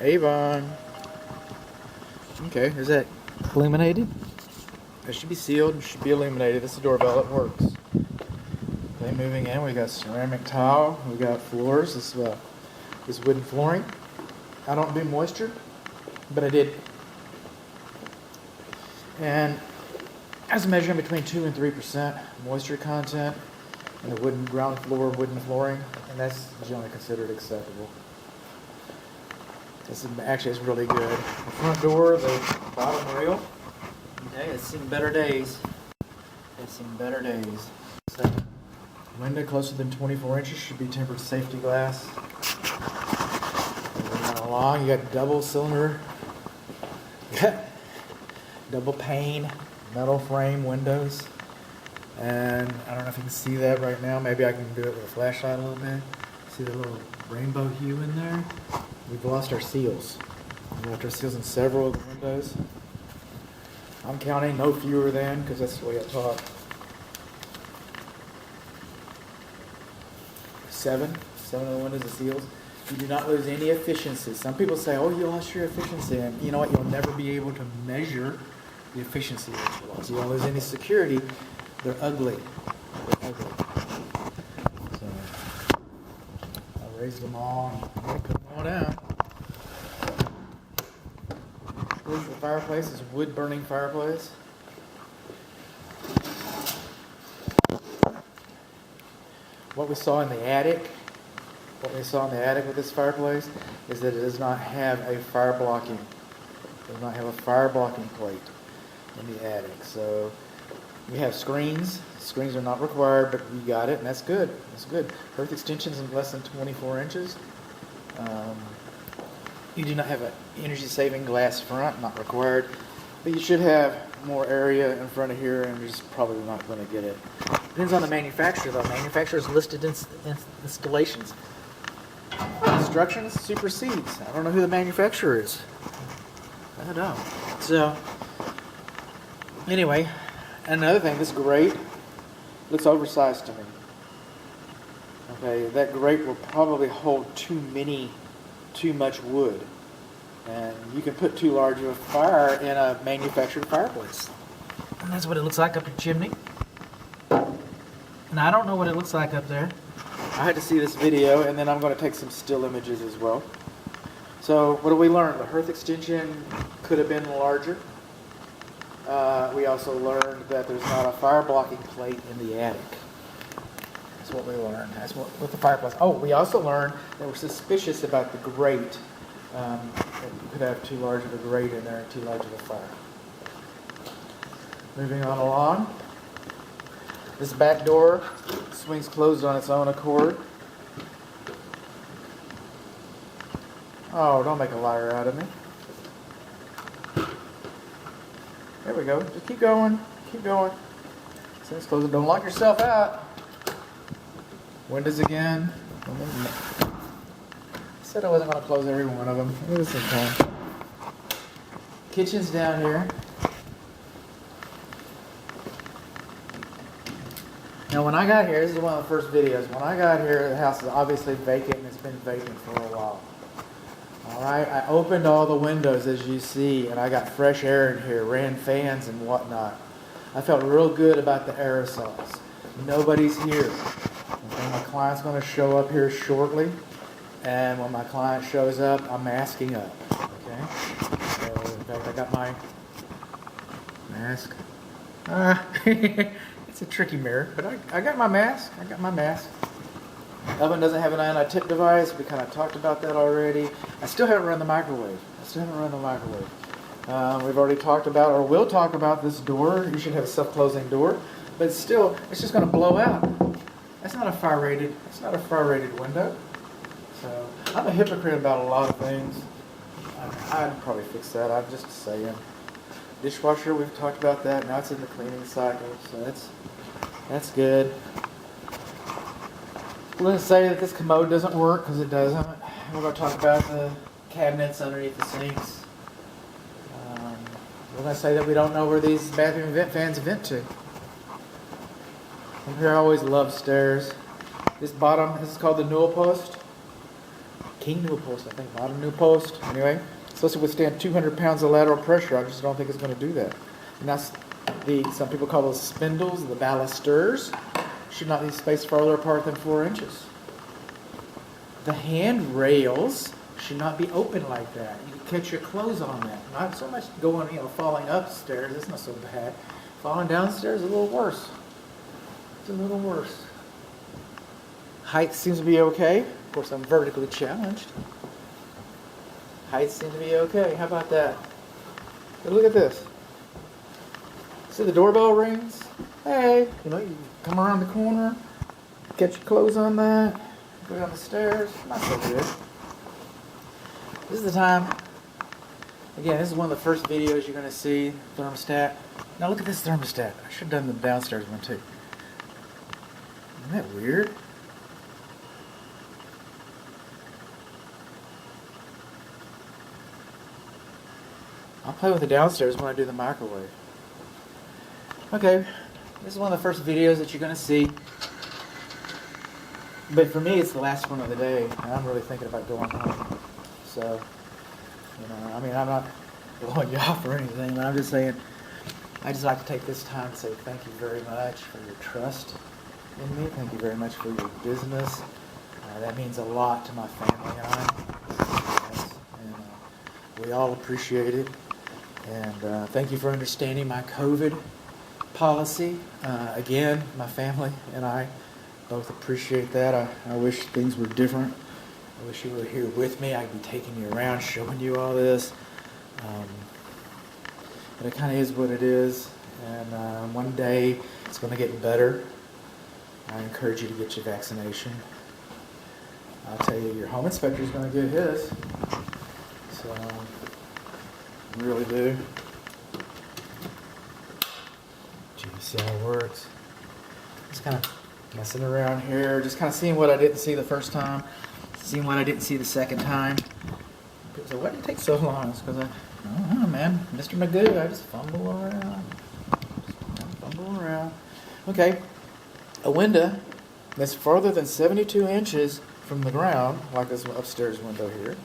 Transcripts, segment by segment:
Avon. Okay, is that illuminated? It should be sealed. It should be illuminated. This is the doorbell. It works. Okay, moving in. We got ceramic tile. We got floors. This wooden flooring. I don't do moisture, but I did. And I was measuring between 2 and 3% moisture content in the wooden ground floor, wooden flooring, and that's generally considered acceptable. This is actually really good. The front door, the bottom rail. Okay, it's seen better days. It's seen better days. So, window closer than 24 inches should be tempered safety glass. Moving on along, you got double cylinder, double pane, metal frame windows. And I don't know if you can see that right now. Maybe I can do it with a flashlight a little bit. See the little rainbow hue in there? We've lost our seals. We left our seals in several of the windows. I'm counting no fewer than, because that's the way I taught. 7 of the windows are seals. You do not lose any efficiency. Some people say, oh, you lost your efficiency. And you know what? You'll never be able to measure the efficiency that you lost. You don't lose any security. They're ugly. They're ugly. So I raised them all and I'm going to put them all down. This is the fireplace. It's a wood burning fireplace. What we saw in the attic with this fireplace is that it does not have a fire blocking. It does not have a fire blocking plate in the attic. So we have screens. Screens are not required, but we got it, and that's good. That's good. Earth extensions in less than 24 inches. You do not have an energy-saving glass front, not required. But you should have more area in front of here, and you're just probably not going to get it. Depends on the manufacturer, though. Manufacturer's listed in installations. Instructions supersedes. I don't know who the manufacturer is. I don't. So, anyway, another thing, this grate looks oversized to me. Okay, that grate will probably hold too much wood. And you can put too large of a fire in a manufactured fireplace. And that's what it looks like up your chimney. And I don't know what it looks like up there. I had to see this video, and then I'm going to take some still images as well. So what did we learn? The hearth extension could have been larger. We also learned that there's not a fire blocking plate in the attic. That's what we learned. That's what with the fireplace. Oh, we also learned that we're suspicious about the grate. That you could have too large of a grate in there and too large of a fire. Moving on along. This back door swings closed on its own accord. Oh, don't make a liar out of me. There we go. Just keep going. Keep going. Swings closed. Don't lock yourself out. Windows again. I said I wasn't going to close every one of them. Maybe this time. Kitchen's down here. Now when I got here, this is one of the first videos. When I got here, the house is obviously vacant and it's been vacant for a while. Alright, I opened all the windows as you see and I got fresh air in here, ran fans and whatnot. I felt real good about the aerosols. Nobody's here. Okay, my client's going to show up here shortly. And when my client shows up, I'm masking up. Okay? So, in fact, I got my mask. It's a tricky mirror, but I got my mask. I got my mask. Oven doesn't have an anti-tip device. We kind of talked about that already. I still haven't run the microwave. We've already talked about, or will talk about, this door. You should have a self-closing door, but still, it's just going to blow out. That's not a fire-rated. It's not a fire-rated window. So I'm a hypocrite about a lot of things. I'd probably fix that. I'm just saying. Dishwasher, we've talked about that. Now it's in the cleaning cycle, so that's good. We're going to say that this commode doesn't work because it doesn't. We're going to talk about the cabinets underneath the sinks. We're going to say that we don't know where these bathroom vent fans vent to. Up here I always love stairs. This bottom, this is called the newel post. King new post, I think, not a new post. Anyway, it's supposed to withstand 200 pounds of lateral pressure. I just don't think it's going to do that. And that's some people call those spindles, the balusters, should not be spaced farther apart than 4 inches. The handrails should not be open like that. You can catch your clothes on that. Not so much going, falling upstairs. That's not so bad. Falling downstairs is a little worse. It's a little worse. Height seems to be okay. Of course, I'm vertically challenged. Height seems to be okay. How about that? But look at this. See the doorbell rings? Hey, you come around the corner, get your clothes on that, go down the stairs. Not so good. This is the time. Again, this is one of the first videos you're going to see. Thermostat. Now look at this thermostat. I should have done the downstairs one too. Isn't that weird? I'll play with the downstairs when I do the microwave. Okay, this is one of the first videos that you're going to see. But for me, it's the last one of the day, and I'm really thinking about going home. So, I'm not blowing you off or anything, but I'm just saying, I just like to take this time to say thank you very much for your trust in me. Thank you very much for your business. That means a lot to my family and I. And we all appreciate it. And thank you for understanding my COVID policy. Again, my family and I both appreciate that. I wish things were different. I wish you were here with me. I'd be taking you around, showing you all this. But it kind of is what it is. And one day it's going to get better. I encourage you to get your vaccination. I'll tell you, your home inspector is going to get his. So, I really do. Gee, see how it works. Just kind of messing around here, just kind of seeing what I didn't see the first time, seeing what I didn't see the second time. So why did it take so long? It's because I don't know, man. Mr. Magoo, I just fumble around. Okay, a window that's farther than 72 inches from the ground, like this upstairs window here,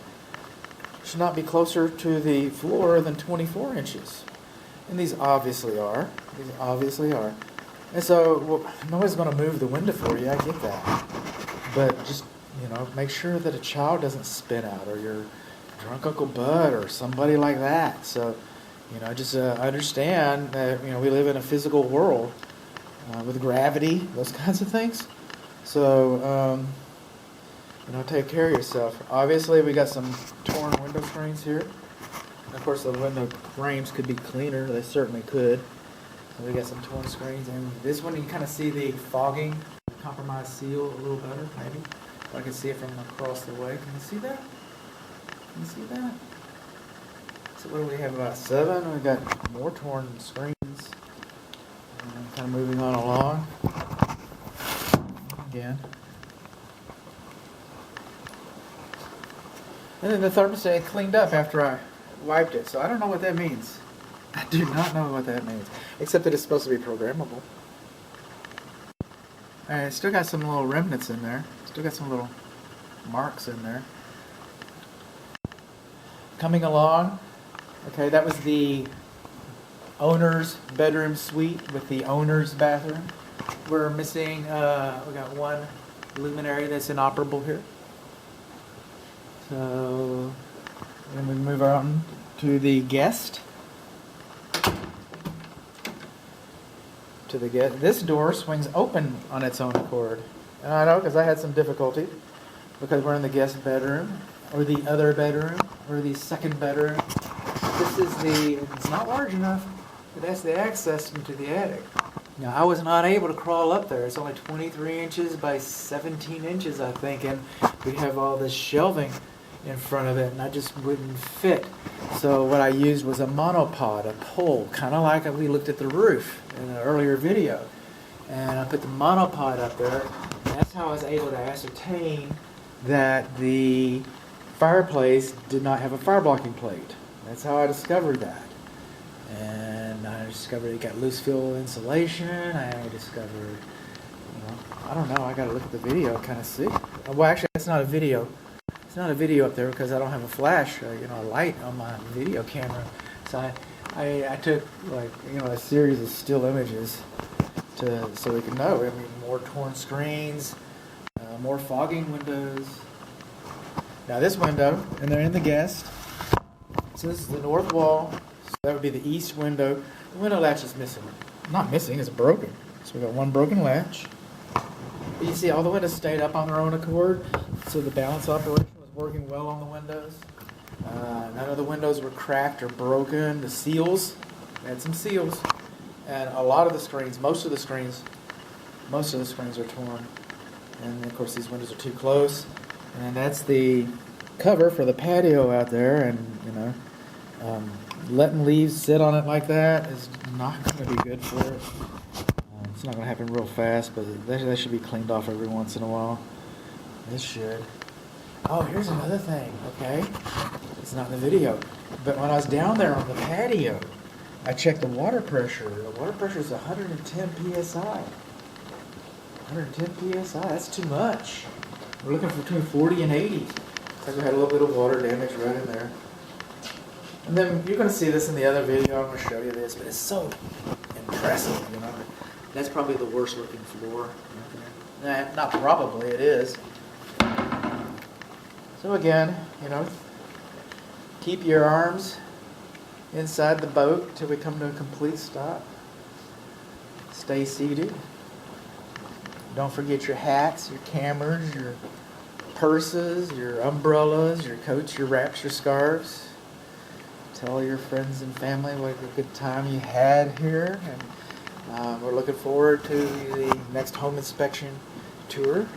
should not be closer to the floor than 24 inches. And these obviously are. And so, nobody's going to move the window for you, I get that. But just, make sure that a child doesn't spin out, or your drunk Uncle Bud, or somebody like that. So, just understand that, we live in a physical world with gravity, those kinds of things. So, take care of yourself. Obviously, we got some torn window screens here. And of course, the window frames could be cleaner. They certainly could. So we got some torn screens. And this one, you can kind of see the fogging, compromised seal a little better, maybe. If I can see it from across the way. Can you see that? Can you see that? So what do we have, about 7? We've got more torn screens. And kind of moving on along. Again. And then the thermostat cleaned up after I wiped it. So I don't know what that means. I do not know what that means. Except that it's supposed to be programmable. Alright, still got some little remnants in there. Still got some little marks in there. Coming along. Okay, that was the owner's bedroom suite with the owner's bathroom. We're missing, we got one luminary that's inoperable here. So, then we move on to the guest. This door swings open on its own accord. And I know because I had some difficulty because we're in the guest bedroom, or the other bedroom, or the second bedroom. It's not large enough, but that's the access into the attic. Now, I was not able to crawl up there. It's only 23 inches by 17 inches, I think, and we have all this shelving in front of it, and I just wouldn't fit. So what I used was a monopod, a pole, kind of like we looked at the roof in an earlier video. And I put the monopod up there, and that's how I was able to ascertain that the fireplace did not have a fire blocking plate. That's how I discovered that. And I discovered it got loose fill insulation. I discovered, I don't know, I gotta look at the video, kind of see. Well, actually, that's not a video. It's not a video up there because I don't have a flash, a light on my video camera. So I took like a series of still images so we can know. I mean, more torn screens, more fogging windows. Now this window, and they're in the guest. So this is the north wall. So that would be the east window. The window latch is missing. Not missing, it's broken. So we got one broken latch. But you see all the windows stayed up on their own accord. So the balance operation was working well on the windows. None of the windows were cracked or broken. The seals, we had some seals. And a lot of the screens, most of the screens are torn. And of course these windows are too close. And that's the cover for the patio out there. And letting leaves sit on it like that is not going to be good for it. It's not going to happen real fast, but that should be cleaned off every once in a while. This should. Oh, here's another thing, okay? It's not in the video. But when I was down there on the patio, I checked the water pressure. The water pressure is 110 psi. 110 psi, that's too much. We're looking for between 40 and 80. Looks like we had a little bit of water damage right in there. And then you're going to see this in the other video. I'm going to show you this, but it's so impressive, That's probably the worst looking floor. Not probably, it is. So again, keep your arms inside the boat till we come to a complete stop. Stay seated. Don't forget your hats, your cameras, your purses, your umbrellas, your coats, your wraps, your scarves. Tell your friends and family what a good time you had here. And we're looking forward to the next home inspection tour.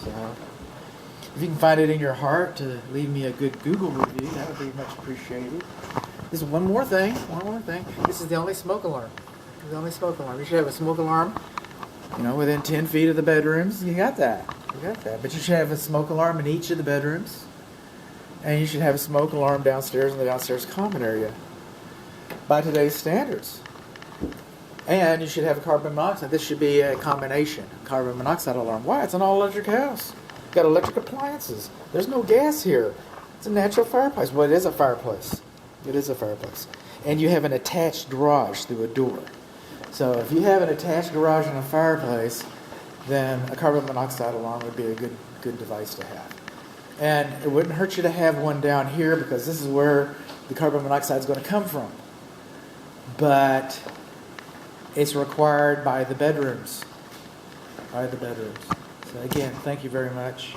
So if you can find it in your heart to leave me a good Google review, that would be much appreciated. There's one more thing. This is the only smoke alarm. You should have a smoke alarm, within 10 feet of the bedrooms. You got that. But you should have a smoke alarm in each of the bedrooms. And you should have a smoke alarm downstairs in the downstairs common area by today's standards. And you should have a carbon monoxide. This should be a combination carbon monoxide alarm. Why? It's an all-electric house. Got electric appliances. There's no gas here. It's a natural fireplace. Well, it is a fireplace. And you have an attached garage through a door. So if you have an attached garage and a fireplace, then a carbon monoxide alarm would be a good device to have. And it wouldn't hurt you to have one down here because this is where the carbon monoxide is going to come from. But it's required by the bedrooms. So again, thank you very much.